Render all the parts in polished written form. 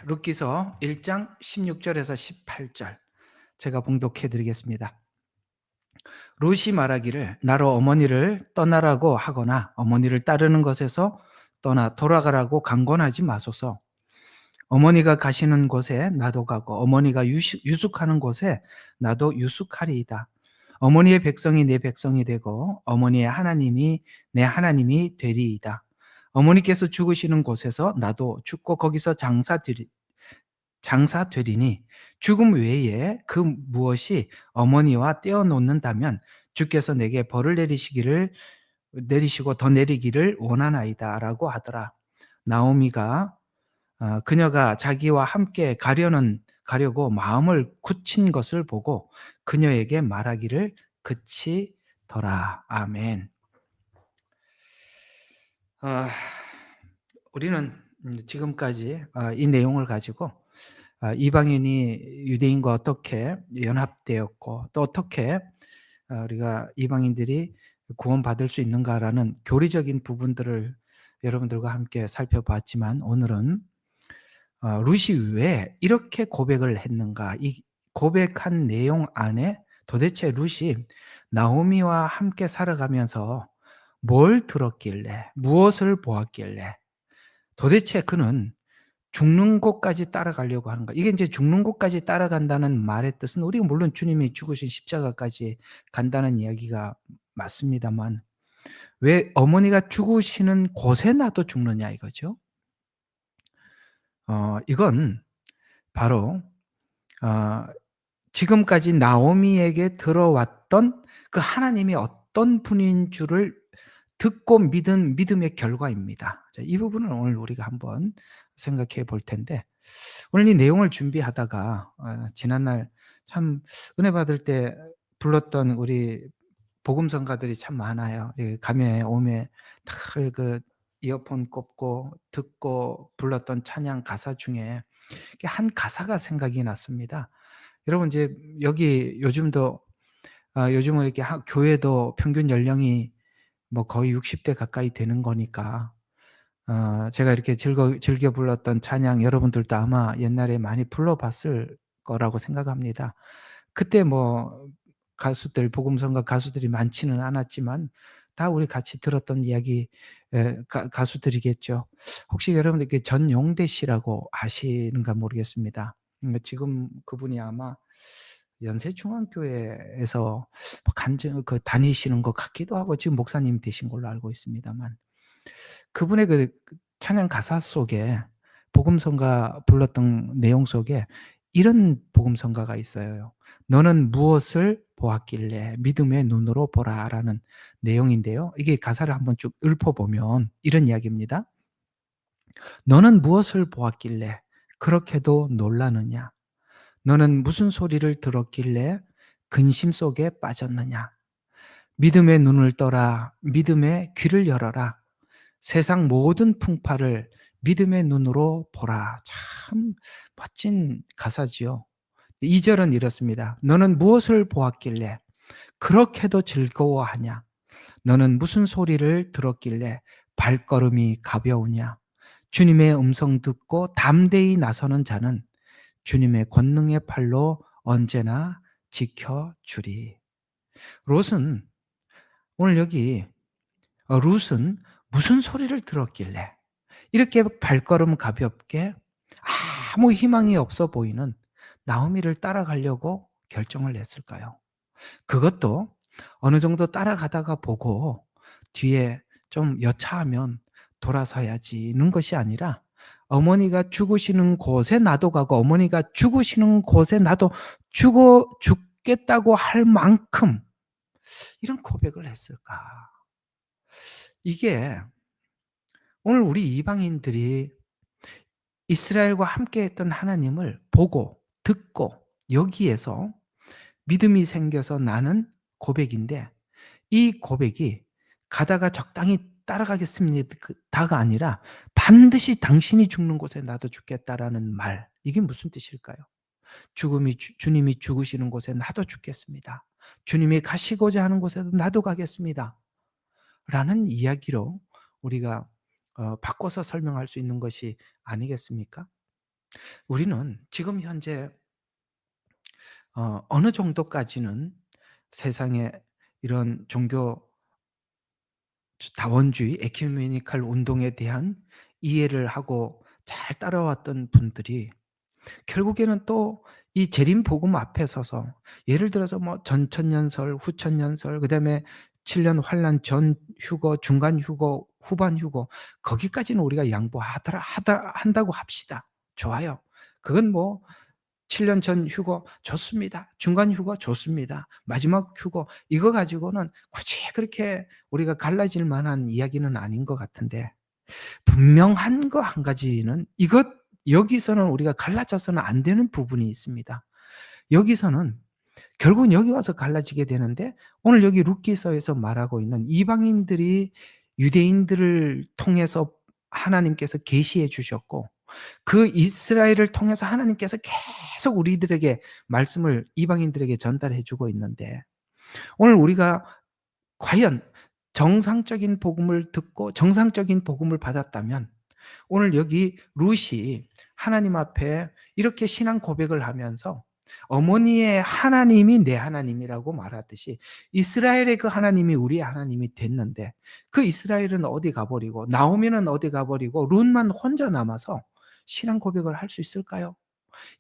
룻기서 1장 16절에서 18절 제가 봉독해 드리겠습니다. 룻이 말하기를 나로 어머니를 떠나라고 하거나 어머니를 따르는 것에서 떠나 돌아가라고 강권하지 마소서. 어머니가 가시는 곳에 나도 가고 어머니가 유숙하는 곳에 나도 유숙하리이다. 어머니의 백성이 내 백성이 되고 어머니의 하나님이 내 하나님이 되리이다. 어머니께서 죽으시는 곳에서 나도 죽고 거기서 장사되리니 죽음 외에 그 무엇이 어머니와 떼어놓는다면 주께서 내게 벌을 내리시고 더 내리기를 원하나이다라고 하더라. 나오미가 그녀가 자기와 함께 가려고 마음을 굳힌 것을 보고 그녀에게 말하기를 그치더라. 아멘. 아, 우리는 지금까지 이 내용을 가지고 이방인이 유대인과 어떻게 연합되었고 또 어떻게 우리가 이방인들이 구원받을 수 있는가라는 교리적인 부분들을 여러분들과 함께 살펴봤지만 오늘은 룻이 왜 이렇게 고백을 했는가, 이 고백한 내용 안에 도대체 룻이 나오미와 함께 살아가면서 뭘 들었길래, 무엇을 보았길래 도대체 그는 죽는 곳까지 따라가려고 하는가. 이게 이제 죽는 곳까지 따라간다는 말의 뜻은 우리가 물론 주님이 죽으신 십자가까지 간다는 이야기가 맞습니다만 왜 어머니가 죽으시는 곳에 나도 죽느냐 이거죠. 이건 바로 어 지금까지 나오미에게 들어왔던 그 하나님이 어떤 분인 줄을 듣고 믿은 믿음의 결과입니다. 자, 이 부분을 오늘 우리가 한번 생각해 볼 텐데 오늘 이 내용을 준비하다가 지난날 참 은혜 받을 때 불렀던 우리 복음성가들이 참 많아요. 가면에 오매 늘 그 이어폰 꽂고 듣고 불렀던 찬양 가사 중에 한 가사가 생각이 났습니다. 여러분 이제 여기 요즘도 요즘은 이렇게 교회도 평균 연령이 뭐 거의 60대 가까이 되는 거니까 제가 이렇게 즐겨 불렀던 찬양 여러분들도 아마 옛날에 많이 불러봤을 거라고 생각합니다. 그때 뭐 복음성가 가수들이 많지는 않았지만 다 우리 같이 들었던 이야기 가수들이겠죠. 혹시 여러분들 전용대 씨라고 아시는가 모르겠습니다. 지금 그분이 아마 연세중앙교회에서 뭐 다니시는 것 같기도 하고 지금 목사님 되신 걸로 알고 있습니다만 그분의 그 찬양 가사 속에 복음성가 불렀던 내용 속에 이런 복음성가가 있어요. "너는 무엇을 보았길래 믿음의 눈으로 보라."라는 내용인데요. 이게 가사를 한번 쭉 읊어보면 이런 이야기입니다. "너는 무엇을 보았길래 그렇게도 놀라느냐? 너는 무슨 소리를 들었길래 근심 속에 빠졌느냐? 믿음의 눈을 떠라. 믿음의 귀를 열어라. 세상 모든 풍파를 믿음의 눈으로 보라." 참 멋진 가사지요. 2 절은 이렇습니다. "너는 무엇을 보았길래 그렇게도 즐거워하냐? 너는 무슨 소리를 들었길래 발걸음이 가벼우냐? 주님의 음성 듣고 담대히 나서는 자는 주님의 권능의 팔로 언제나 지켜주리." 롯은 오늘 여기 룻은 무슨 소리를 들었길래 이렇게 발걸음 가볍게 아무 희망이 없어 보이는 나오미를 따라가려고 결정을 했을까요? 그것도 어느 정도 따라가다가 보고 뒤에 좀 여차하면 돌아서야지는 것이 아니라 어머니가 죽으시는 곳에 나도 가고 어머니가 죽으시는 곳에 나도 죽겠다고 할 만큼 이런 고백을 했을까? 이게 오늘 우리 이방인들이 이스라엘과 함께했던 하나님을 보고 듣고 여기에서 믿음이 생겨서 나는 고백인데 이 고백이 가다가 적당히 따라가겠습니다가 아니라 반드시 당신이 죽는 곳에 나도 죽겠다라는 말, 이게 무슨 뜻일까요? 주님이 죽으시는 곳에 나도 죽겠습니다. 주님이 가시고자 하는 곳에도 나도 가겠습니다. 라는 이야기로 우리가 바꿔서 설명할 수 있는 것이 아니겠습니까? 우리는 지금 현재 어느 정도까지는 세상에 이런 종교 다원주의 에큐메니칼 운동에 대한 이해를 하고 잘 따라왔던 분들이 결국에는 또 이 재림 복음 앞에 서서 예를 들어서 뭐 전천년설, 후천년설, 그다음에 7년 환란 전 휴거, 중간 휴거, 후반 휴거, 거기까지는 우리가 양보하더라 하다 한다고 합시다. 좋아요. 그건 뭐 7년 전 휴거 좋습니다. 중간 휴거 좋습니다. 마지막 휴거 이거 가지고는 굳이 그렇게 우리가 갈라질 만한 이야기는 아닌 것 같은데, 분명한 거 한 가지는 이것 여기서는 우리가 갈라져서는 안 되는 부분이 있습니다. 여기서는 결국은 여기 와서 갈라지게 되는데, 오늘 여기 룻기서에서 말하고 있는 이방인들이 유대인들을 통해서 하나님께서 계시해 주셨고, 그 이스라엘을 통해서 하나님께서 계속 우리들에게 말씀을 이방인들에게 전달해 주고 있는데, 오늘 우리가 과연 정상적인 복음을 듣고 정상적인 복음을 받았다면, 오늘 여기 룻이 하나님 앞에 이렇게 신앙 고백을 하면서 어머니의 하나님이 내 하나님이라고 말하듯이 이스라엘의 그 하나님이 우리의 하나님이 됐는데, 그 이스라엘은 어디 가버리고 나오미는 어디 가버리고 룻만 혼자 남아서 신앙 고백을 할 수 있을까요?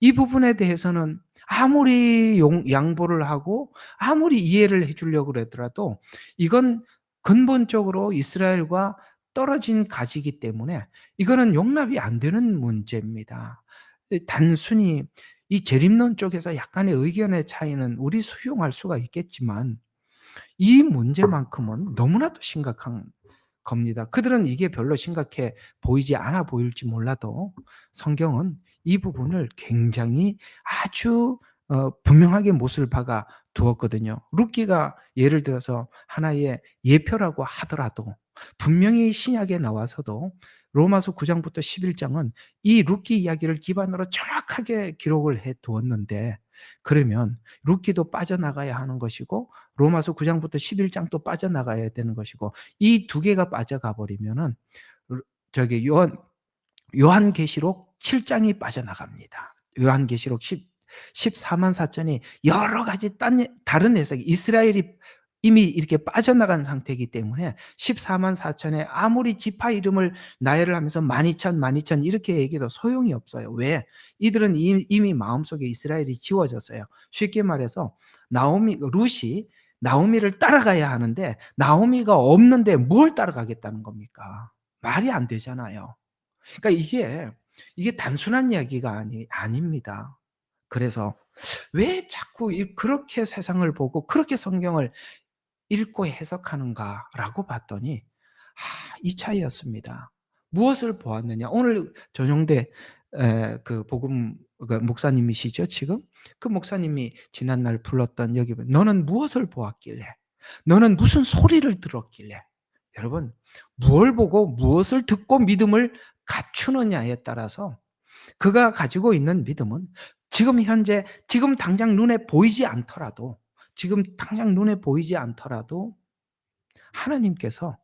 이 부분에 대해서는 아무리 양보를 하고 아무리 이해를 해 주려고 그러더라도 이건 근본적으로 이스라엘과 떨어진 가지이기 때문에 이거는 용납이 안 되는 문제입니다. 단순히 이 재림론 쪽에서 약간의 의견의 차이는 우리 수용할 수가 있겠지만, 이 문제만큼은 너무나도 심각한 겁니다. 그들은 이게 별로 심각해 보이지 않아 보일지 몰라도 성경은 이 부분을 굉장히 아주 분명하게 못을 박아 두었거든요. 룻기가 예를 들어서 하나의 예표라고 하더라도 분명히 신약에 나와서도 로마서 9 장부터 11 장은 이 룻기 이야기를 기반으로 정확하게 기록을 해 두었는데, 그러면 룻기도 빠져나가야 하는 것이고 로마서 9 장부터 11 장도 빠져나가야 되는 것이고, 이 두 개가 빠져가 버리면은 저기 요한계시록 7 장이 빠져나갑니다. 요한계시록 14만 4천이 여러 가지 다른 해석이, 이스라엘이 이미 이렇게 빠져나간 상태이기 때문에 14만 4천에 아무리 지파 이름을 나열을 하면서 12,000, 12,000 이렇게 얘기해도 소용이 없어요. 왜? 이들은 이미 마음속에 이스라엘이 지워졌어요. 쉽게 말해서 룻이 나오미를 따라가야 하는데 나오미가 없는데 뭘 따라가겠다는 겁니까? 말이 안 되잖아요. 그러니까 이게 단순한 이야기가 아닙니다. 그래서 왜 자꾸 그렇게 세상을 보고 그렇게 성경을 읽고 해석하는가라고 봤더니 이 차이였습니다. 무엇을 보았느냐? 오늘 전용대 그 복음 그 목사님이시죠, 지금? 그 목사님이 지난날 불렀던 여기 너는 무엇을 보았길래? 너는 무슨 소리를 들었길래? 여러분, 무엇을 보고 무엇을 듣고 믿음을 갖추느냐에 따라서 그가 가지고 있는 믿음은 지금 현재 지금 당장 눈에 보이지 않더라도 하나님께서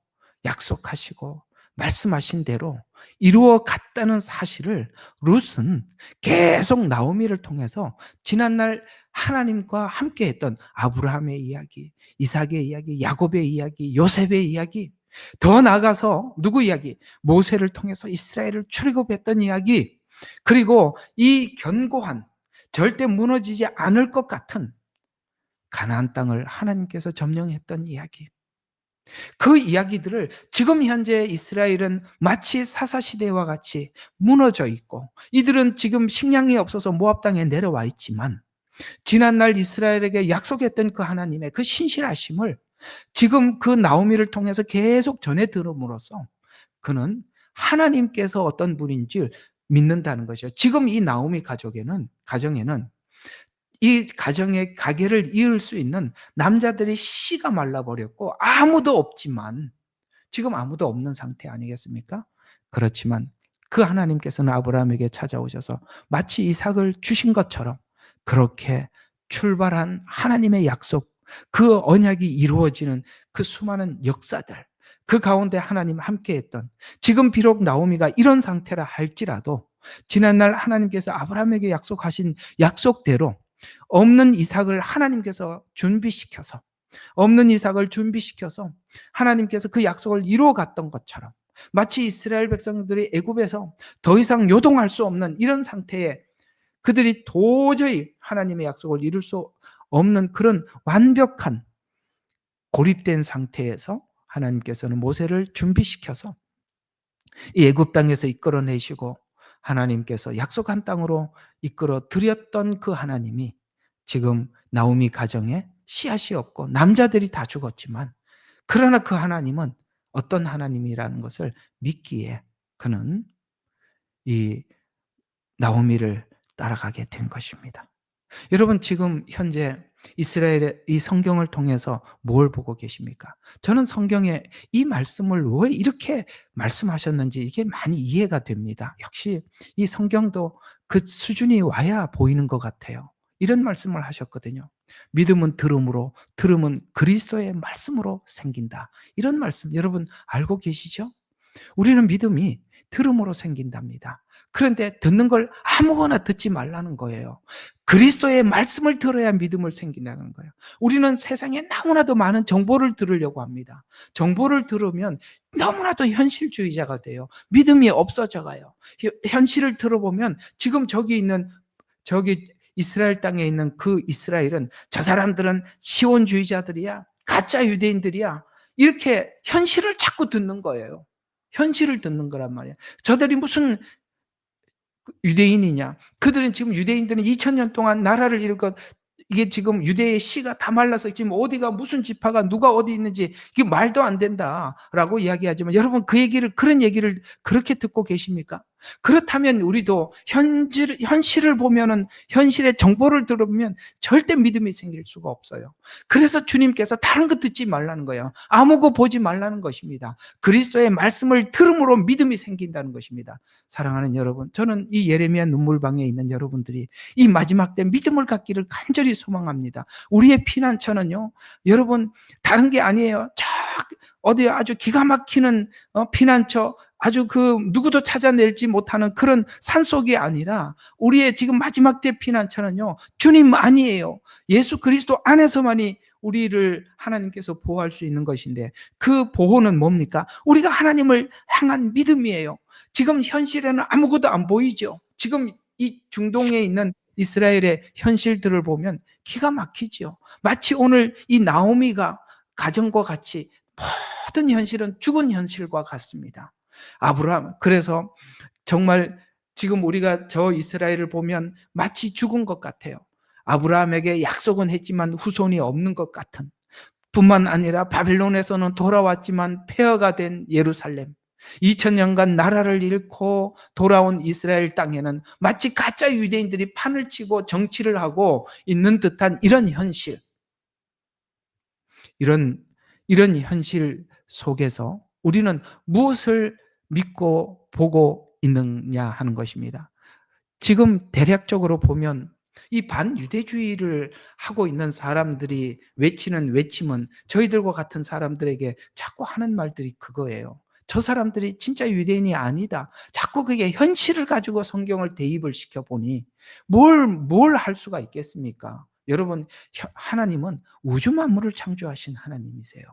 약속하시고 말씀하신 대로 이루어 갔다는 사실을 룻은 계속 나오미를 통해서 지난날 하나님과 함께했던 아브라함의 이야기, 이삭의 이야기, 야곱의 이야기, 요셉의 이야기, 더 나아가서 누구 이야기? 모세를 통해서 이스라엘을 출애굽했던 이야기, 그리고 이 견고한 절대 무너지지 않을 것 같은 가나안 땅을 하나님께서 점령했던 이야기, 그 이야기들을 지금 현재 이스라엘은 마치 사사시대와 같이 무너져 있고, 이들은 지금 식량이 없어서 모압 땅에 내려와 있지만 지난날 이스라엘에게 약속했던 그 하나님의 그 신실하심을 지금 그 나오미를 통해서 계속 전해 들음으로써 그는 하나님께서 어떤 분인지 믿는다는 것이죠. 지금 이 나오미 가정에는 이 가정의 가계를 이을 수 있는 남자들이 씨가 말라버렸고 아무도 없지만, 지금 아무도 없는 상태 아니겠습니까? 그렇지만 그 하나님께서는 아브라함에게 찾아오셔서 마치 이삭을 주신 것처럼 그렇게 출발한 하나님의 약속, 그 언약이 이루어지는 그 수많은 역사들, 그 가운데 하나님 함께했던, 지금 비록 나오미가 이런 상태라 할지라도 지난날 하나님께서 아브라함에게 약속하신 약속대로 없는 이삭을 하나님께서 준비시켜서 없는 이삭을 준비시켜서 하나님께서 그 약속을 이루어 갔던 것처럼 마치 이스라엘 백성들이 애굽에서 더 이상 요동할 수 없는 이런 상태에 그들이 도저히 하나님의 약속을 이룰 수 없는 그런 완벽한 고립된 상태에서 하나님께서는 모세를 준비시켜서 이 애굽 땅에서 이끌어내시고 하나님께서 약속한 땅으로 이끌어 드렸던 그 하나님이 지금 나오미 가정에 씨앗이 없고 남자들이 다 죽었지만 그러나 그 하나님은 어떤 하나님이라는 것을 믿기에 그는 이 나오미를 따라가게 된 것입니다. 여러분 지금 현재 이스라엘의 이 성경을 통해서 뭘 보고 계십니까? 저는 성경에 이 말씀을 왜 이렇게 말씀하셨는지 이게 많이 이해가 됩니다. 역시 이 성경도 그 수준이 와야 보이는 것 같아요. 이런 말씀을 하셨거든요. 믿음은 들음으로, 들음은 그리스도의 말씀으로 생긴다. 이런 말씀 여러분 알고 계시죠? 우리는 믿음이 들음으로 생긴답니다. 그런데 듣는 걸 아무거나 듣지 말라는 거예요. 그리스도의 말씀을 들어야 믿음을 생긴다는 거예요. 우리는 세상에 너무나도 많은 정보를 들으려고 합니다. 정보를 들으면 너무나도 현실주의자가 돼요. 믿음이 없어져 가요. 현실을 들어보면 지금 저기 이스라엘 땅에 있는 그 이스라엘은 저 사람들은 시온주의자들이야. 가짜 유대인들이야. 이렇게 현실을 자꾸 듣는 거예요. 현실을 듣는 거란 말이야. 저들이 무슨 유대인이냐. 그들은 지금 유대인들은 2000년 동안 나라를 이루고 이게 지금 유대의 씨가 다 말라서 지금 어디가 무슨 지파가 누가 어디 있는지 이게 말도 안 된다라고 이야기하지만 여러분 그런 얘기를 그렇게 듣고 계십니까? 그렇다면 우리도 현실을 보면은 현실의 정보를 들으면 절대 믿음이 생길 수가 없어요. 그래서 주님께서 다른 거 듣지 말라는 거예요. 아무거 보지 말라는 것입니다. 그리스도의 말씀을 들음으로 믿음이 생긴다는 것입니다. 사랑하는 여러분, 저는 이 예레미야 눈물방에 있는 여러분들이 이 마지막 때 믿음을 갖기를 간절히 소망합니다. 우리의 피난처는요, 여러분 다른 게 아니에요. 어디 아주 기가 막히는 피난처, 아주 그 누구도 찾아낼지 못하는 그런 산속이 아니라 우리의 지금 마지막 때 피난처는요, 주님 아니에요. 예수 그리스도 안에서만이 우리를 하나님께서 보호할 수 있는 것인데 그 보호는 뭡니까? 우리가 하나님을 향한 믿음이에요. 지금 현실에는 아무것도 안 보이죠. 지금 이 중동에 있는 이스라엘의 현실들을 보면 기가 막히죠. 마치 오늘 이 나오미가 가정과 같이 모든 현실은 죽은 현실과 같습니다. 아브라함, 그래서 정말 지금 우리가 저 이스라엘을 보면 마치 죽은 것 같아요. 아브라함에게 약속은 했지만 후손이 없는 것 같은, 뿐만 아니라 바벨론에서는 돌아왔지만 폐허가 된 예루살렘, 2000년간 나라를 잃고 돌아온 이스라엘 땅에는 마치 가짜 유대인들이 판을 치고 정치를 하고 있는 듯한 이런 현실, 이런 현실 속에서 우리는 무엇을 믿고 보고 있느냐 하는 것입니다. 지금 대략적으로 보면 이 반유대주의를 하고 있는 사람들이 외치는 외침은 저희들과 같은 사람들에게 자꾸 하는 말들이 그거예요. 저 사람들이 진짜 유대인이 아니다. 자꾸 그게 현실을 가지고 성경을 대입을 시켜보니 뭘 할 수가 있겠습니까? 여러분, 하나님은 우주 만물을 창조하신 하나님이세요.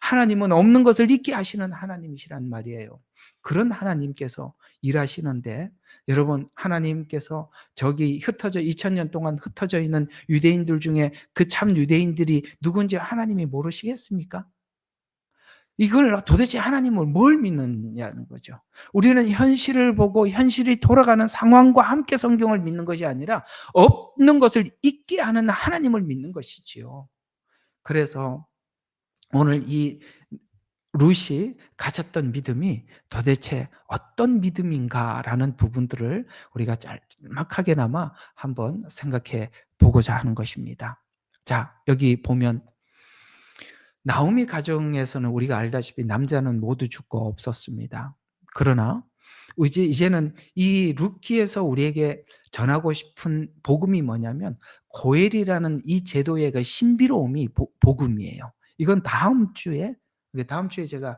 하나님은 없는 것을 있게 하시는 하나님이시란 말이에요. 그런 하나님께서 일하시는데 여러분, 하나님께서 저기 2000년 동안 흩어져 있는 유대인들 중에 그 참 유대인들이 누군지 하나님이 모르시겠습니까? 이걸 도대체 하나님을 뭘 믿느냐는 거죠. 우리는 현실을 보고 현실이 돌아가는 상황과 함께 성경을 믿는 것이 아니라 없는 것을 있게 하는 하나님을 믿는 것이지요. 그래서 오늘 이 룻이 가졌던 믿음이 도대체 어떤 믿음인가라는 부분들을 우리가 짤막하게나마 한번 생각해 보고자 하는 것입니다. 자, 여기 보면 나오미 가정에서는 우리가 알다시피 남자는 모두 죽고 없었습니다. 그러나 이제는 이 룻기에서 우리에게 전하고 싶은 복음이 뭐냐면 고엘이라는 이 제도의 그 신비로움이 복음이에요. 이건 다음 주에 제가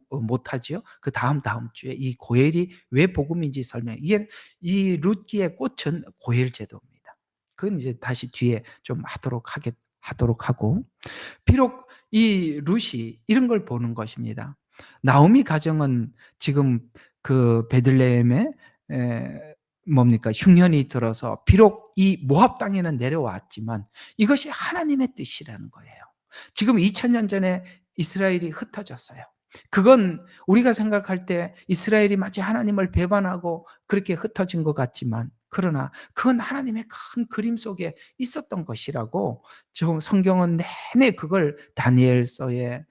못하지요. 그다음 다음 주에 이 고엘이 왜 복음인지 설명. 이게 이 룻기의 꽃은 고엘 제도입니다. 그건 이제 다시 뒤에 좀 하도록 하고, 비록 이 룻이 이런 걸 보는 것입니다. 나오미 가정은 지금 그 베들레헴에 뭡니까? 흉년이 들어서 비록 이 모압 땅에는 내려왔지만 이것이 하나님의 뜻이라는 거예요. 지금 2000년 전에 이스라엘이 흩어졌어요. 그건 우리가 생각할 때 이스라엘이 마치 하나님을 배반하고 그렇게 흩어진 것 같지만, 그러나 그건 하나님의 큰 그림 속에 있었던 것이라고 저 성경은 내내 그걸 다니엘서에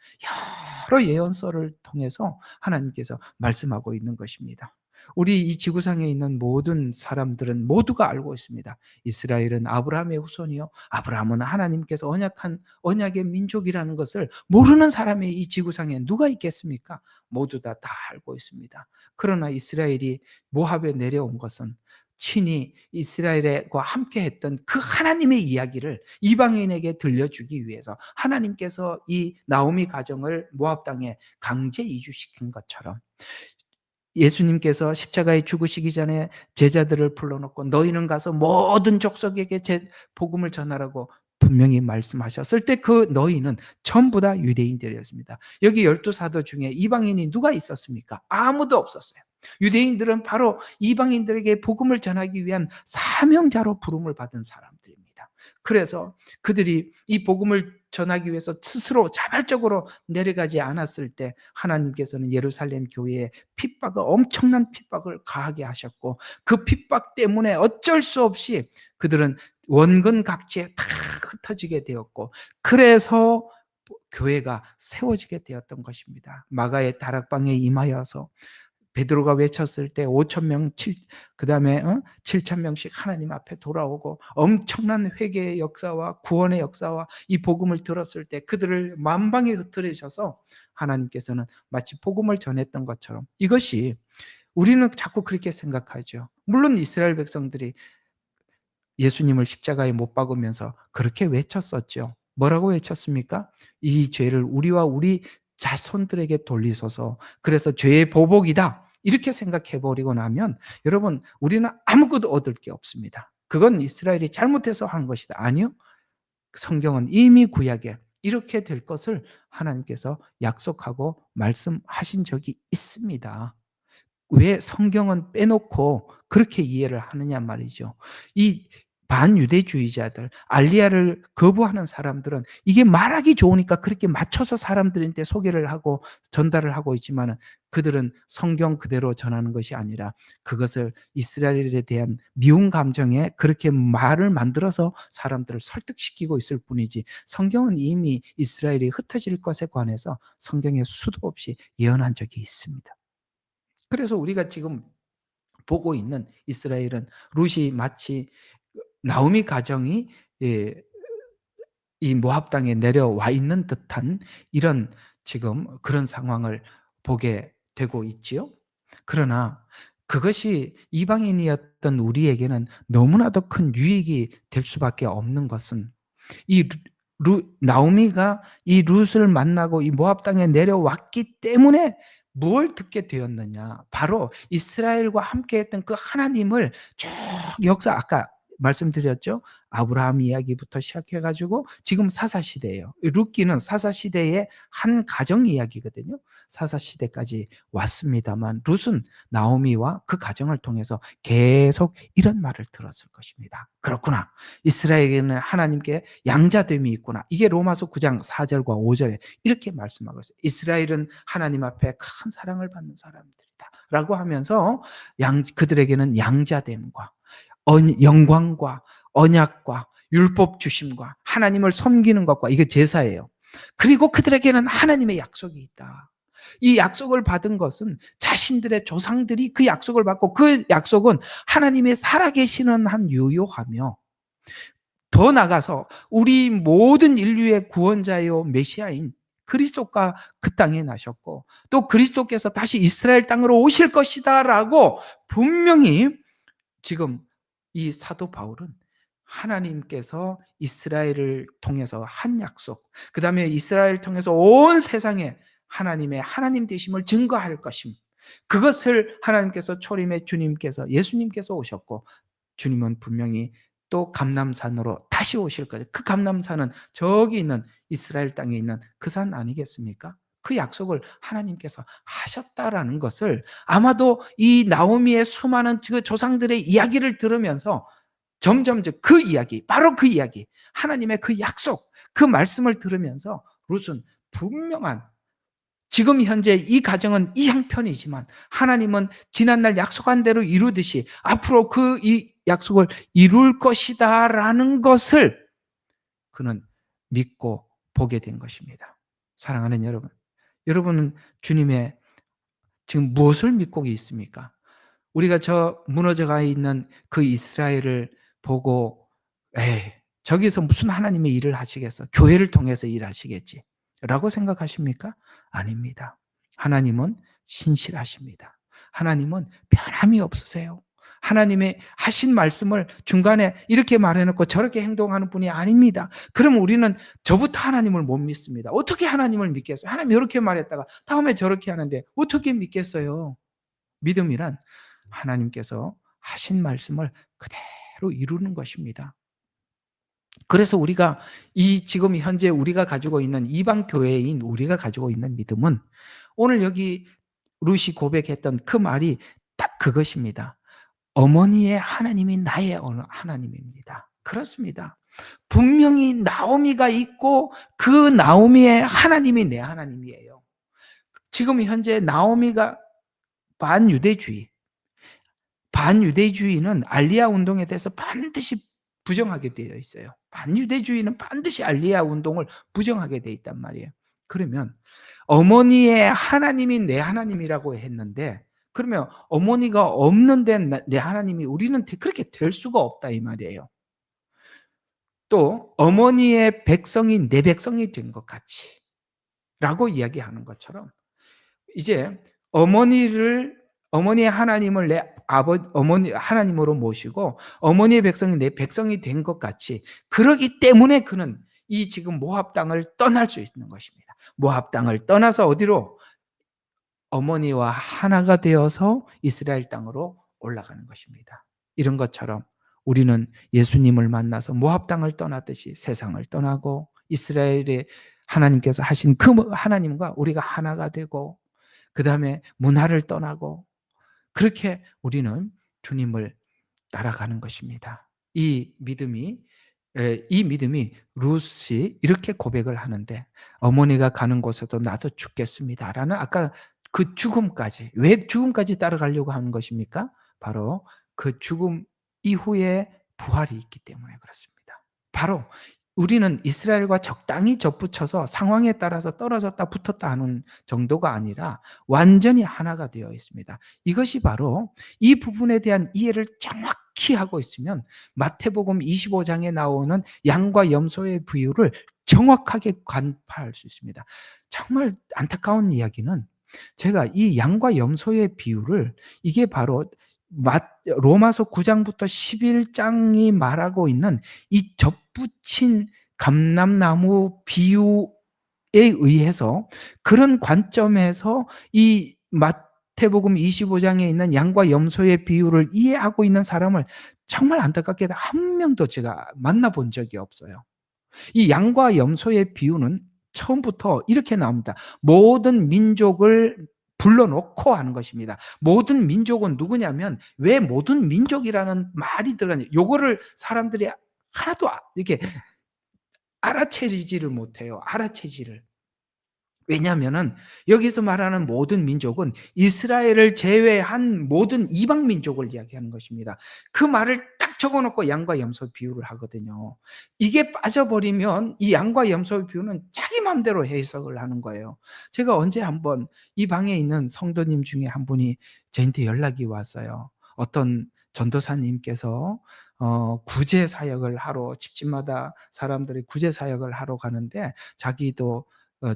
여러 예언서를 통해서 하나님께서 말씀하고 있는 것입니다. 우리 이 지구상에 있는 모든 사람들은 모두가 알고 있습니다. 이스라엘은 아브라함의 후손이요, 아브라함은 하나님께서 언약한 언약의 민족이라는 것을 모르는 사람이 이 지구상에 누가 있겠습니까? 모두 다 알고 있습니다. 그러나 이스라엘이 모압에 내려온 것은 친히 이스라엘과 함께 했던 그 하나님의 이야기를 이방인에게 들려주기 위해서 하나님께서 이 나오미 가정을 모압 땅에 강제 이주시킨 것처럼, 예수님께서 십자가에 죽으시기 전에 제자들을 불러놓고 너희는 가서 모든 족속에게 제 복음을 전하라고 분명히 말씀하셨을 때 그 너희는 전부 다 유대인들이었습니다. 여기 12 사도 중에 이방인이 누가 있었습니까? 아무도 없었어요. 유대인들은 바로 이방인들에게 복음을 전하기 위한 사명자로 부름을 받은 사람들입니다. 그래서 그들이 이 복음을 전하기 위해서 스스로 자발적으로 내려가지 않았을 때 하나님께서는 예루살렘 교회에 엄청난 핍박을 가하게 하셨고, 그 핍박 때문에 어쩔 수 없이 그들은 원근 각지에 다 흩어지게 되었고, 그래서 교회가 세워지게 되었던 것입니다. 마가의 다락방에 임하여서 베드로가 외쳤을 때 5,000명, 그다음에 7,000명씩 하나님 앞에 돌아오고 엄청난 회개의 역사와 구원의 역사와 이 복음을 들었을 때 그들을 만방에 흩어지셔서 하나님께서는 마치 복음을 전했던 것처럼, 이것이 우리는 자꾸 그렇게 생각하죠. 물론 이스라엘 백성들이 예수님을 십자가에 못 박으면서 그렇게 외쳤었죠. 뭐라고 외쳤습니까? 이 죄를 우리와 우리 자손들에게 돌리소서. 그래서 죄의 보복이다, 이렇게 생각해 버리고 나면 여러분, 우리는 아무것도 얻을 게 없습니다. 그건 이스라엘이 잘못해서 한 것이다. 아니요. 성경은 이미 구약에 이렇게 될 것을 하나님께서 약속하고 말씀하신 적이 있습니다. 왜 성경은 빼놓고 그렇게 이해를 하느냐 말이죠. 이 반유대주의자들, 알리야를 거부하는 사람들은 이게 말하기 좋으니까 그렇게 맞춰서 사람들한테 소개를 하고 전달을 하고 있지만, 그들은 성경 그대로 전하는 것이 아니라 그것을 이스라엘에 대한 미운 감정에 그렇게 말을 만들어서 사람들을 설득시키고 있을 뿐이지, 성경은 이미 이스라엘이 흩어질 것에 관해서 성경에 수도 없이 예언한 적이 있습니다. 그래서 우리가 지금 보고 있는 이스라엘은 룻이 마치 나오미 가정이 예, 이 모압 땅에 내려와 있는 듯한 이런 지금 그런 상황을 보게 되고 있지요. 그러나 그것이 이방인이었던 우리에게는 너무나도 큰 유익이 될 수밖에 없는 것은, 이 나오미가 이 룻을 만나고 이 모압 땅에 내려왔기 때문에 무엇을 듣게 되었느냐? 바로 이스라엘과 함께했던 그 하나님을 쭉 역사, 아까 말씀드렸죠. 아브라함 이야기부터 시작해 가지고 지금 사사 시대예요. 룻기는 사사 시대의 한 가정 이야기거든요. 사사 시대까지 왔습니다만 룻은 나오미와 그 가정을 통해서 계속 이런 말을 들었을 것입니다. 그렇구나. 이스라엘에게는 하나님께 양자됨이 있구나. 이게 로마서 9장 4절과 5절에 이렇게 말씀하고 있어요. 이스라엘은 하나님 앞에 큰 사랑을 받는 사람들이다 라고 하면서 그들에게는 양자됨과 영광과 언약과 율법 주심과 하나님을 섬기는 것과, 이게 제사예요. 그리고 그들에게는 하나님의 약속이 있다. 이 약속을 받은 것은 자신들의 조상들이 그 약속을 받고, 그 약속은 하나님의 살아계시는 한 유효하며, 더 나아가서 우리 모든 인류의 구원자요 메시아인 그리스도가 그 땅에 나셨고, 또 그리스도께서 다시 이스라엘 땅으로 오실 것이다라고 분명히 지금 이 사도 바울은 하나님께서 이스라엘을 통해서 한 약속, 그다음에 이스라엘을 통해서 온 세상에 하나님의 하나님 되심을 증거할 것임. 그것을 하나님께서 초림의 주님께서 예수님께서 오셨고 주님은 분명히 또 감람산으로 다시 오실 거예요. 그 감람산은 저기 있는 이스라엘 땅에 있는 그 산 아니겠습니까? 그 약속을 하나님께서 하셨다라는 것을 아마도 이 나오미의 수많은 그 조상들의 이야기를 들으면서 점점 그 이야기, 바로 그 이야기, 하나님의 그 약속, 그 말씀을 들으면서 룻은 분명한 지금 현재 이 가정은 이 형편이지만 하나님은 지난날 약속한 대로 이루듯이 앞으로 그 이 약속을 이룰 것이다라는 것을 그는 믿고 보게 된 것입니다. 사랑하는 여러분, 여러분은 주님의 지금 무엇을 믿고 있습니까? 우리가 저 무너져가 있는 그 이스라엘을 보고 에이, 저기서 무슨 하나님의 일을 하시겠어? 교회를 통해서 일하시겠지. 라고 생각하십니까? 아닙니다. 하나님은 신실하십니다. 하나님은 변함이 없으세요. 하나님의 하신 말씀을 중간에 이렇게 말해놓고 저렇게 행동하는 분이 아닙니다. 그럼 우리는 저부터 하나님을 못 믿습니다. 어떻게 하나님을 믿겠어요? 하나님 이렇게 말했다가 다음에 저렇게 하는데 어떻게 믿겠어요? 믿음이란 하나님께서 하신 말씀을 그대로 이루는 것입니다. 그래서 우리가 이 지금 현재 우리가 가지고 있는 이방 교회인 우리가 가지고 있는 믿음은 오늘 여기 룻이 고백했던 그 말이 딱 그것입니다. 어머니의 하나님이 나의 하나님입니다. 그렇습니다. 분명히 나오미가 있고 그 나오미의 하나님이 내 하나님이에요. 지금 현재 나오미가 반유대주의는 알리아 운동에 대해서 반드시 부정하게 되어 있어요. 반유대주의는 반드시 알리아 운동을 부정하게 되어 있단 말이에요. 그러면 어머니의 하나님이 내 하나님이라고 했는데 그러면 어머니가 없는데 내 하나님이 우리는 그렇게 될 수가 없다 이 말이에요. 또 어머니의 백성이 내 백성이 된 것 같이 라고 이야기하는 것처럼 이제 어머니의 하나님을 내 어머니 하나님으로 모시고 어머니의 백성이 내 백성이 된 것 같이 그러기 때문에 그는 이 지금 모압 땅을 떠날 수 있는 것입니다. 모압 땅을 떠나서 어디로? 어머니와 하나가 되어서 이스라엘 땅으로 올라가는 것입니다. 이런 것처럼 우리는 예수님을 만나서 모압 땅을 떠났듯이 세상을 떠나고 이스라엘의 하나님께서 하신 그 하나님과 우리가 하나가 되고 그다음에 문화를 떠나고 그렇게 우리는 주님을 따라가는 것입니다. 이 믿음이 룻이 이렇게 고백을 하는데 어머니가 가는 곳에도 나도 죽겠습니다라는 아까 그 죽음까지 왜 죽음까지 따라가려고 하는 것입니까? 바로 그 죽음 이후에 부활이 있기 때문에 그렇습니다. 바로 우리는 이스라엘과 적당히 접붙여서 상황에 따라서 떨어졌다 붙었다 하는 정도가 아니라 완전히 하나가 되어 있습니다. 이것이 바로 이 부분에 대한 이해를 정확히 하고 있으면 마태복음 25장에 나오는 양과 염소의 비유를 정확하게 간파할 수 있습니다. 정말 안타까운 이야기는 제가 이 양과 염소의 비유를 이게 바로 로마서 9장부터 11장이 말하고 있는 이 접붙인 감람나무 비유에 의해서 그런 관점에서 이 마태복음 25장에 있는 양과 염소의 비유를 이해하고 있는 사람을 정말 안타깝게도 한 명도 제가 만나본 적이 없어요. 이 양과 염소의 비유는 처음부터 이렇게 나옵니다. 모든 민족을 불러놓고 하는 것입니다. 모든 민족은 누구냐면 왜 모든 민족이라는 말이 들어가냐. 요거를 사람들이 하나도 이렇게 알아채지를 못해요. 알아채지를. 왜냐하면은 여기서 말하는 모든 민족은 이스라엘을 제외한 모든 이방 민족을 이야기하는 것입니다. 그 말을 딱 적어놓고 양과 염소 비유를 하거든요. 이게 빠져버리면 이 양과 염소 비유는 자기 마음대로 해석을 하는 거예요. 제가 언제 한번 이 방에 있는 성도님 중에 한 분이 저한테 연락이 왔어요. 어떤 전도사님께서 구제 사역을 하러 집집마다 사람들이 구제 사역을 하러 가는데 자기도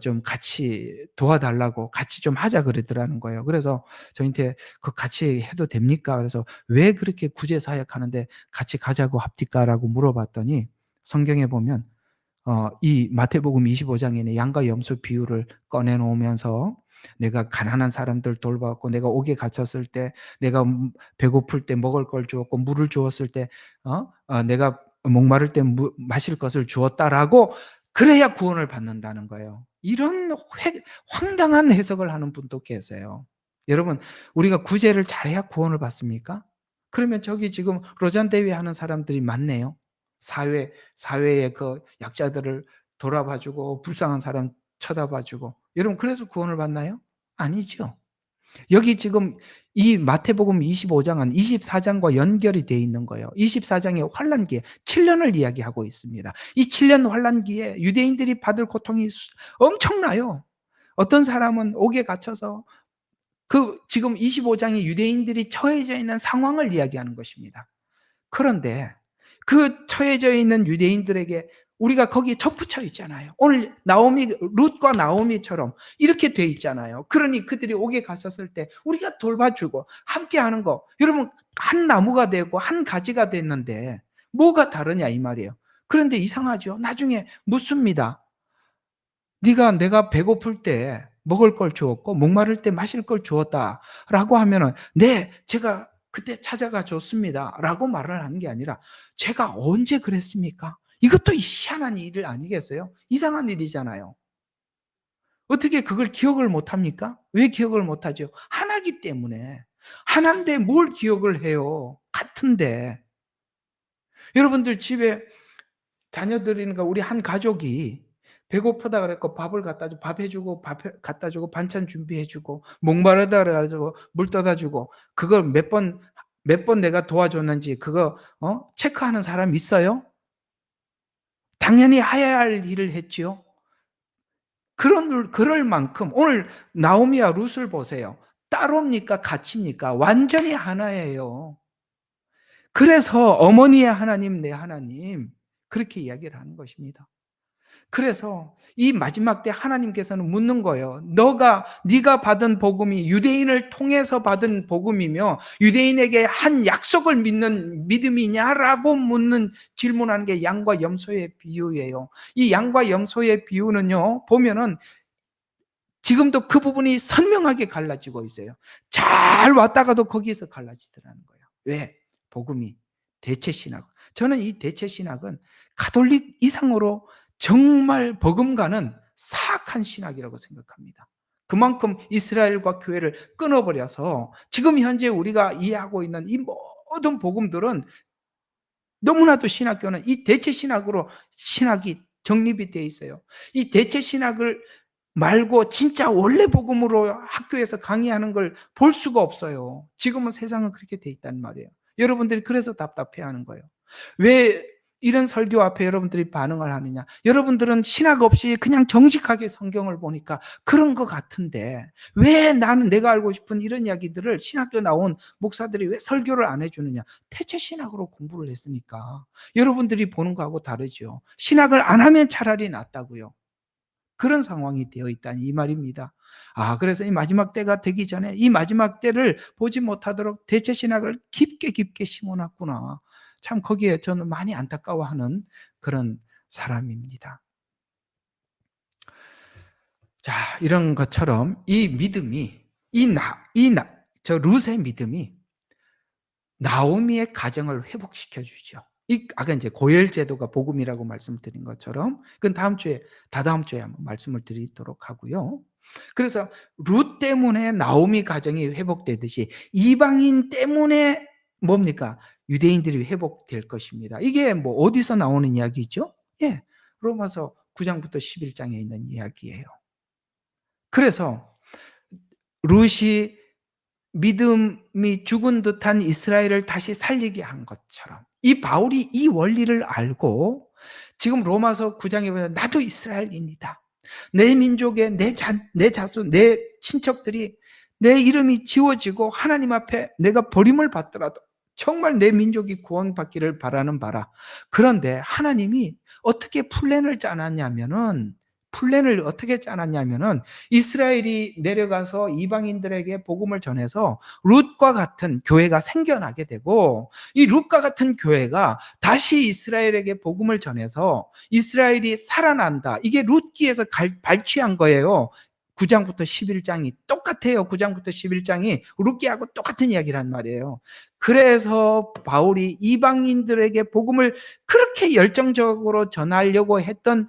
좀 같이 도와달라고 같이 좀 하자 그러더라는 거예요. 그래서 저한테 "그 같이 해도 됩니까?" 그래서 "왜 그렇게 구제 사역하는데 같이 가자고 합니까?"라고 물어봤더니 성경에 보면 이 마태복음 25장에는 양과 염소 비유를 꺼내 놓으면서 내가 가난한 사람들 돌봤고 내가 옥에 갇혔을 때 내가 배고플 때 먹을 걸 주었고 물을 주었을 때 내가 목마를 때 마실 것을 주었다라고 그래야 구원을 받는다는 거예요. 이런 황당한 해석을 하는 분도 계세요. 여러분, 우리가 구제를 잘해야 구원을 받습니까? 그러면 저기 지금 로잔 대회 하는 사람들이 많네요. 사회의 그 약자들을 돌아봐 주고 불쌍한 사람 쳐다봐 주고. 여러분, 그래서 구원을 받나요? 아니죠. 여기 지금 이 마태복음 25장은 24장과 연결이 되어 있는 거예요. 24장의 환란기에 7년을 이야기하고 있습니다. 이 7년 환란기에 유대인들이 받을 고통이 엄청나요. 어떤 사람은 옥에 갇혀서 지금 25장이 유대인들이 처해져 있는 상황을 이야기하는 것입니다. 그런데 그 처해져 있는 유대인들에게 우리가 거기에 접붙여 있잖아요. 오늘 룻과 나오미처럼 이렇게 돼 있잖아요. 그러니 그들이 옥에 갔었을 때 우리가 돌봐주고 함께 하는 거. 여러분, 한 나무가 되고 한 가지가 됐는데 뭐가 다르냐 이 말이에요. 그런데 이상하죠. 나중에 묻습니다. 네가 내가 배고플 때 먹을 걸 주었고 목마를 때 마실 걸 주었다라고 하면은 네, 제가 그때 찾아가 줬습니다라고 말을 하는 게 아니라 제가 언제 그랬습니까? 이것도 희한한 일 아니겠어요? 이상한 일이잖아요. 어떻게 그걸 기억을 못 합니까? 왜 기억을 못 하죠? 하나기 때문에. 하나인데 뭘 기억을 해요? 같은데. 여러분들 집에 자녀들이니까 우리 한 가족이 배고프다 그랬고 밥을 갖다 주고 밥 해주고 갖다 주고 반찬 준비해 주고 목마르다 그래 가지고 물 떠다 주고 그걸 몇 번 내가 도와줬는지 그거 체크하는 사람 있어요? 당연히 해야 할 일을 했지요. 그럴 만큼 오늘 나오미와 룻을 보세요. 따로입니까? 같이입니까? 완전히 하나예요. 그래서 어머니의 하나님, 내 하나님 그렇게 이야기를 하는 것입니다. 그래서 이 마지막 때 하나님께서는 묻는 거예요. 네가 받은 복음이 유대인을 통해서 받은 복음이며 유대인에게 한 약속을 믿는 믿음이냐라고 질문하는 게 양과 염소의 비유예요. 이 양과 염소의 비유는요, 보면은 지금도 그 부분이 선명하게 갈라지고 있어요. 잘 왔다가도 거기에서 갈라지더라는 거예요. 왜? 복음이 대체 신학. 저는 이 대체 신학은 가톨릭 이상으로 정말 버금가는 사악한 신학이라고 생각합니다. 그만큼 이스라엘과 교회를 끊어버려서 지금 현재 우리가 이해하고 있는 이 모든 복음들은 너무나도 신학교는 이 대체 신학으로 신학이 정립이 되어 있어요. 이 대체 신학을 말고 진짜 원래 복음으로 학교에서 강의하는 걸 볼 수가 없어요. 지금은 세상은 그렇게 돼 있단 말이에요. 여러분들이 그래서 답답해하는 거예요. 왜 이런 설교 앞에 여러분들이 반응을 하느냐? 여러분들은 신학 없이 그냥 정직하게 성경을 보니까 그런 것 같은데 왜 나는 내가 알고 싶은 이런 이야기들을 신학교 나온 목사들이 왜 설교를 안 해주느냐? 대체 신학으로 공부를 했으니까 여러분들이 보는 거하고 다르죠. 신학을 안 하면 차라리 낫다고요. 그런 상황이 되어 있다니 이 말입니다. 그래서 이 마지막 때가 되기 전에 이 마지막 때를 보지 못하도록 대체 신학을 깊게 깊게 심어놨구나. 참 거기에 저는 많이 안타까워하는 그런 사람입니다. 자, 이런 것처럼 이 믿음이 저 룻의 믿음이 나오미의 가정을 회복시켜 주죠. 아까 이제 고열 제도가 복음이라고 말씀드린 것처럼 그건 다다음 주에 한번 말씀을 드리도록 하고요. 그래서 룻 때문에 나오미 가정이 회복되듯이 이방인 때문에 뭡니까? 유대인들이 회복될 것입니다. 이게 뭐 어디서 나오는 이야기죠? 예. 로마서 9장부터 11장에 있는 이야기예요. 그래서 룻이 믿음이 죽은 듯한 이스라엘을 다시 살리게 한 것처럼 이 바울이 이 원리를 알고 지금 로마서 9장에 보면 나도 이스라엘인이다. 내 민족의 내 자손, 내 친척들이 내 이름이 지워지고 하나님 앞에 내가 버림을 받더라도 정말 내 민족이 구원받기를 바라는 바라. 그런데 하나님이 어떻게 플랜을 짜놨냐면은 플랜을 어떻게 짜놨냐면은 이스라엘이 내려가서 이방인들에게 복음을 전해서 룻과 같은 교회가 생겨나게 되고, 이 룻과 같은 교회가 다시 이스라엘에게 복음을 전해서 이스라엘이 살아난다. 이게 룻기에서 발취한 거예요. 9장부터 11장이 똑같아요. 9장부터 11장이 룻기하고 똑같은 이야기란 말이에요. 그래서 바울이 이방인들에게 복음을 그렇게 열정적으로 전하려고 했던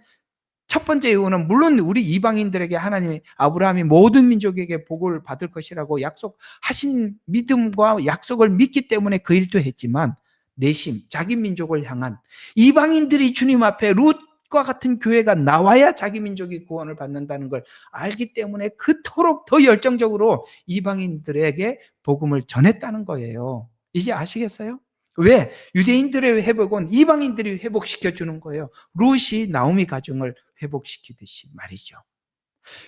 첫 번째 이유는, 물론 우리 이방인들에게 하나님이 아브라함이 모든 민족에게 복을 받을 것이라고 약속하신 믿음과 약속을 믿기 때문에 그 일도 했지만, 내심 자기 민족을 향한, 이방인들이 주님 앞에 룻과 같은 교회가 나와야 자기 민족이 구원을 받는다는 걸 알기 때문에 그토록 더 열정적으로 이방인들에게 복음을 전했다는 거예요. 이제 아시겠어요? 왜? 유대인들의 회복은 이방인들이 회복시켜 주는 거예요. 룻이 나오미 가정을 회복시키듯이 말이죠.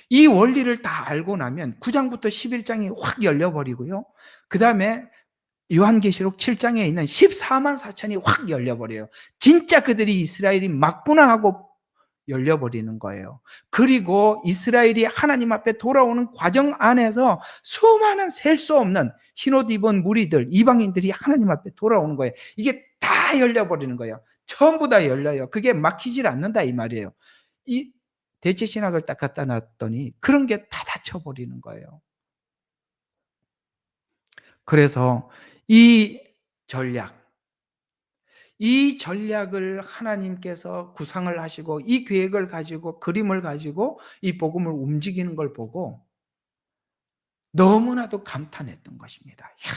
이 원리를 다 알고 나면 9장부터 11장이 확 열려버리고요. 그 다음에 요한계시록 7장에 있는 14만 4천이 확 열려버려요. 진짜 그들이 이스라엘이 맞구나 하고 열려버리는 거예요. 그리고 이스라엘이 하나님 앞에 돌아오는 과정 안에서 수많은 셀 수 없는 흰옷 입은 무리들, 이방인들이 하나님 앞에 돌아오는 거예요. 이게 다 열려버리는 거예요. 전부 다 열려요. 그게 막히질 않는다 이 말이에요. 이 대체 신학을 딱 갖다 놨더니 그런 게 다 닫혀버리는 거예요. 그래서 이 전략, 이 전략을 하나님께서 구상을 하시고 이 계획을 가지고, 그림을 가지고 이 복음을 움직이는 걸 보고 너무나도 감탄했던 것입니다. 이야,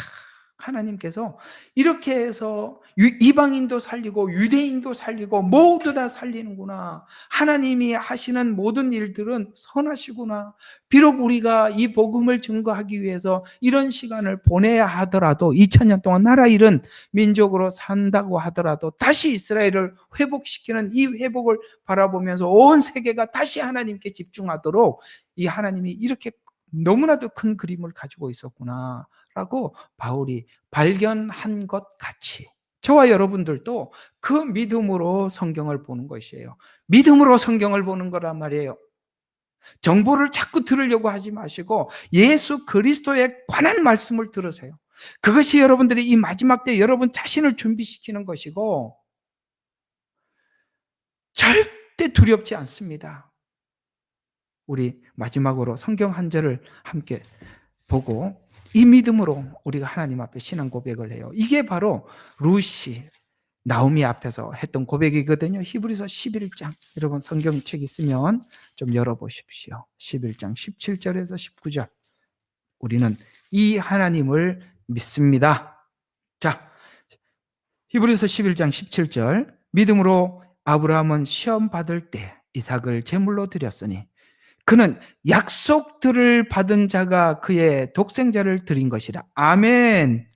하나님께서 이렇게 해서 이방인도 살리고 유대인도 살리고 모두 다 살리는구나. 하나님이 하시는 모든 일들은 선하시구나. 비록 우리가 이 복음을 증거하기 위해서 이런 시간을 보내야 하더라도, 2000년 동안 나라 잃은 민족으로 산다고 하더라도 다시 이스라엘을 회복시키는 이 회복을 바라보면서 온 세계가 다시 하나님께 집중하도록 이 하나님이 이렇게 너무나도 큰 그림을 가지고 있었구나라고 바울이 발견한 것 같이, 저와 여러분들도 그 믿음으로 성경을 보는 것이에요. 믿음으로 성경을 보는 거란 말이에요. 정보를 자꾸 들으려고 하지 마시고 예수 그리스도에 관한 말씀을 들으세요. 그것이 여러분들이 이 마지막 때 여러분 자신을 준비시키는 것이고 절대 두렵지 않습니다. 우리 마지막으로 성경 한 절을 함께 보고 이 믿음으로 우리가 하나님 앞에 신앙 고백을 해요. 이게 바로 룻이 나오미 앞에서 했던 고백이거든요. 히브리서 11장, 여러분 성경책 있으면 좀 열어보십시오. 11장 17절에서 19절. 우리는 이 하나님을 믿습니다. 자, 히브리서 11장 17절. 믿음으로 아브라함은 시험 받을 때 이삭을 제물로 드렸으니 그는 약속들을 받은 자가 그의 독생자를 드린 것이라. 아멘.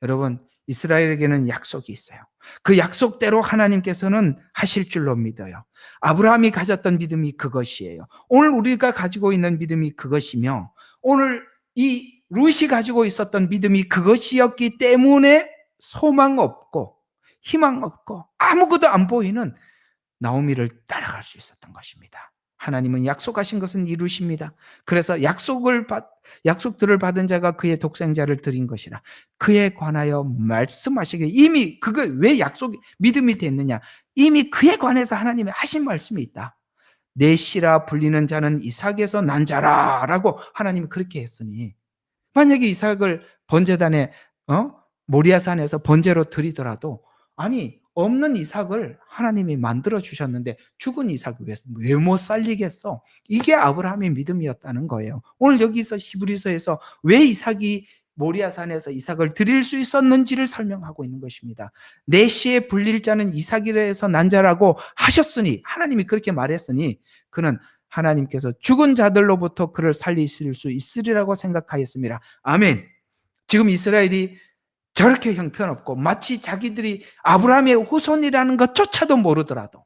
여러분, 이스라엘에게는 약속이 있어요. 그 약속대로 하나님께서는 하실 줄로 믿어요. 아브라함이 가졌던 믿음이 그것이에요. 오늘 우리가 가지고 있는 믿음이 그것이며, 오늘 이 룻이 가지고 있었던 믿음이 그것이었기 때문에 소망 없고 희망 없고 아무것도 안 보이는 나오미를 따라갈 수 있었던 것입니다. 하나님은 약속하신 것은 이루십니다. 그래서 약속들을 받은 자가 그의 독생자를 드린 것이라. 그에 관하여 말씀하시길, 이미 그거 왜 믿음이 됐느냐? 이미 그에 관해서 하나님이 하신 말씀이 있다. 내 씨라 불리는 자는 이삭에서 난 자라라고 하나님이 그렇게 했으니, 만약에 이삭을 번제단에 모리아산에서 번제로 드리더라도, 아니 없는 이삭을 하나님이 만들어 주셨는데 죽은 이삭을 왜 못 살리겠어? 이게 아브라함의 믿음이었다는 거예요. 오늘 여기서 히브리서에서 왜 이삭이 모리아산에서 이삭을 드릴 수 있었는지를 설명하고 있는 것입니다. 내 씨에 불릴 자는 이삭이라 해서 난 자라고 하셨으니, 하나님이 그렇게 말했으니 그는 하나님께서 죽은 자들로부터 그를 살리실 수 있으리라고 생각하였습니다. 아멘. 지금 이스라엘이 저렇게 형편없고 마치 자기들이 아브라함의 후손이라는 것조차도 모르더라도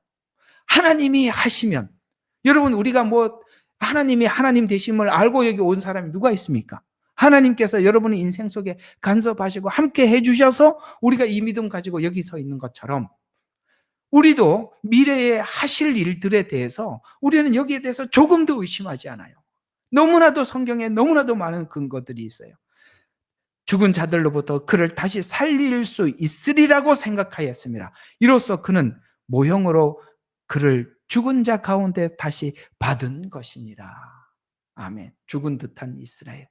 하나님이 하시면, 여러분 우리가 하나님이 하나님 되심을 알고 여기 온 사람이 누가 있습니까? 하나님께서 여러분의 인생 속에 간섭하시고 함께 해주셔서 우리가 이 믿음 가지고 여기 서 있는 것처럼, 우리도 미래에 하실 일들에 대해서 우리는 여기에 대해서 조금도 의심하지 않아요. 너무나도 성경에 너무나도 많은 근거들이 있어요. 죽은 자들로부터 그를 다시 살릴 수 있으리라고 생각하였습니다. 이로써 그는 모형으로 그를 죽은 자 가운데 다시 받은 것이니라. 아멘. 죽은 듯한 이스라엘.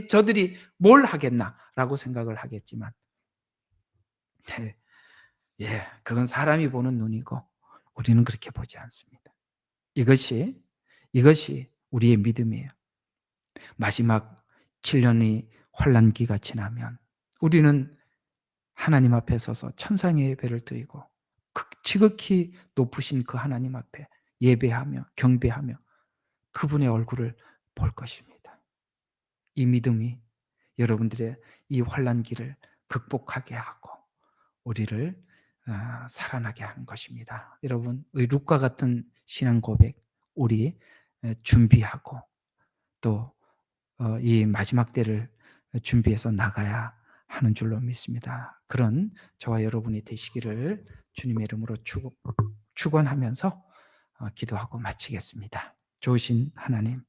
저들이 뭘 하겠나라고 생각을 하겠지만, 그건 사람이 보는 눈이고 우리는 그렇게 보지 않습니다. 이것이 우리의 믿음이에요. 마지막 7년의 환난기가 지나면 우리는 하나님 앞에 서서 천상의 예배를 드리고 지극히 높으신 그 하나님 앞에 예배하며 경배하며 그분의 얼굴을 볼 것입니다. 이 믿음이 여러분들의 이 환난기를 극복하게 하고 우리를 살아나게 하는 것입니다. 여러분, 룻과 같은 신앙 고백 우리 준비하고 또 이 마지막 때를 준비해서 나가야 하는 줄로 믿습니다. 그런 저와 여러분이 되시기를 주님의 이름으로 축원하면서 기도하고 마치겠습니다. 좋으신 하나님,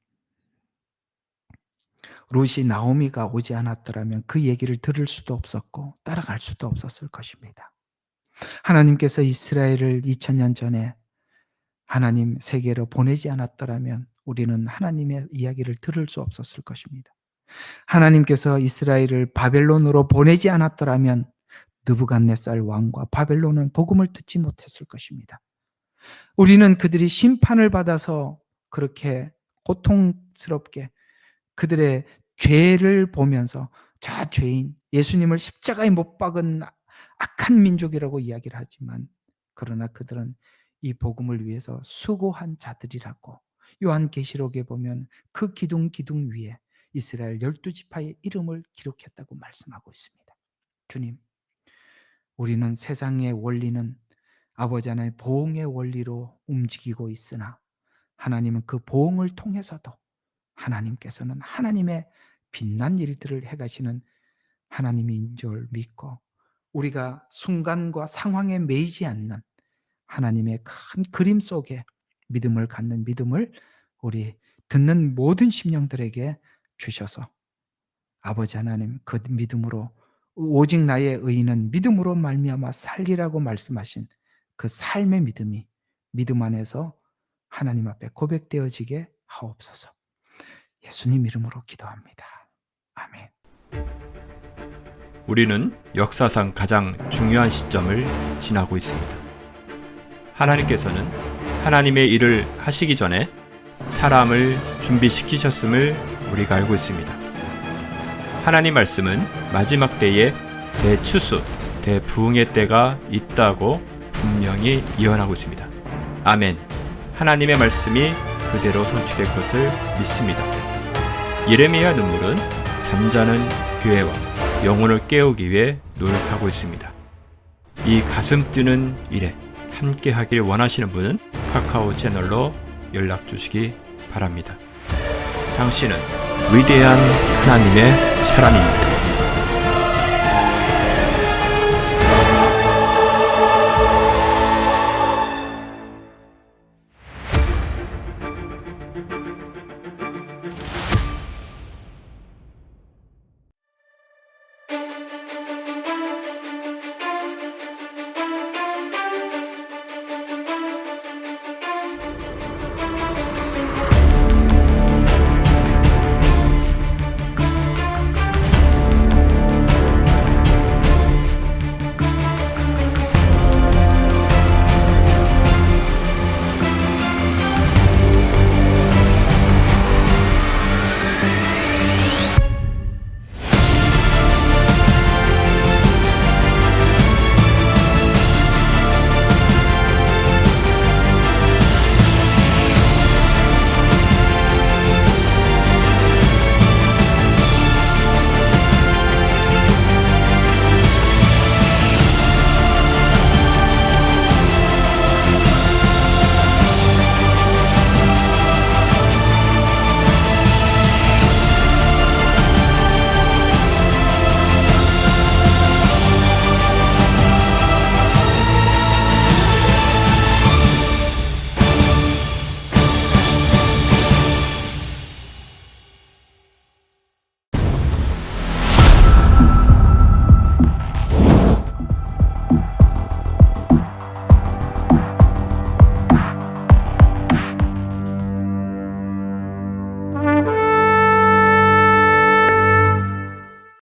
룻이 나오미가 오지 않았더라면 그 얘기를 들을 수도 없었고 따라갈 수도 없었을 것입니다. 하나님께서 이스라엘을 2000년 전에 하나님 세계로 보내지 않았더라면 우리는 하나님의 이야기를 들을 수 없었을 것입니다. 하나님께서 이스라엘을 바벨론으로 보내지 않았더라면 느부갓네살 왕과 바벨론은 복음을 듣지 못했을 것입니다. 우리는 그들이 심판을 받아서 그렇게 고통스럽게 그들의 죄를 보면서 저 죄인, 예수님을 십자가에 못 박은 악한 민족이라고 이야기를 하지만 그러나 그들은 이 복음을 위해서 수고한 자들이라고 요한계시록에 보면 그 기둥 위에 이스라엘 12지파의 이름을 기록했다고 말씀하고 있습니다. 주님, 우리는 세상의 원리는 아버지 하나님의 보응의 원리로 움직이고 있으나 하나님은 그 보응을 통해서도 하나님께서는 하나님의 빛난 일들을 해가시는 하나님인 줄 믿고 우리가 순간과 상황에 매이지 않는 하나님의 큰 그림 속에 믿음을 갖는 믿음을 우리 듣는 모든 심령들에게 주셔서 아버지 하나님 그 믿음으로 오직 나의 의인은 믿음으로 말미암아 살리라고 말씀하신 그 삶의 믿음이 믿음 안에서 하나님 앞에 고백되어지게 하옵소서. 예수님 이름으로 기도합니다. 아멘. 우리는 역사상 가장 중요한 시점을 지나고 있습니다. 하나님께서는 하나님의 일을 하시기 전에 사람을 준비시키셨음을 우리가 알고 있습니다. 하나님 말씀은 마지막 때에 대추수, 대부흥의 때가 있다고 분명히 예언하고 있습니다. 아멘. 하나님의 말씀이 그대로 성취될 것을 믿습니다. 예레미야 눈물은 잠자는 교회와 영혼을 깨우기 위해 노력하고 있습니다. 이 가슴 뛰는 일에 함께 하길 원하시는 분은 카카오 채널로 연락 주시기 바랍니다. 당신은 위대한 하나님의 사람입니다.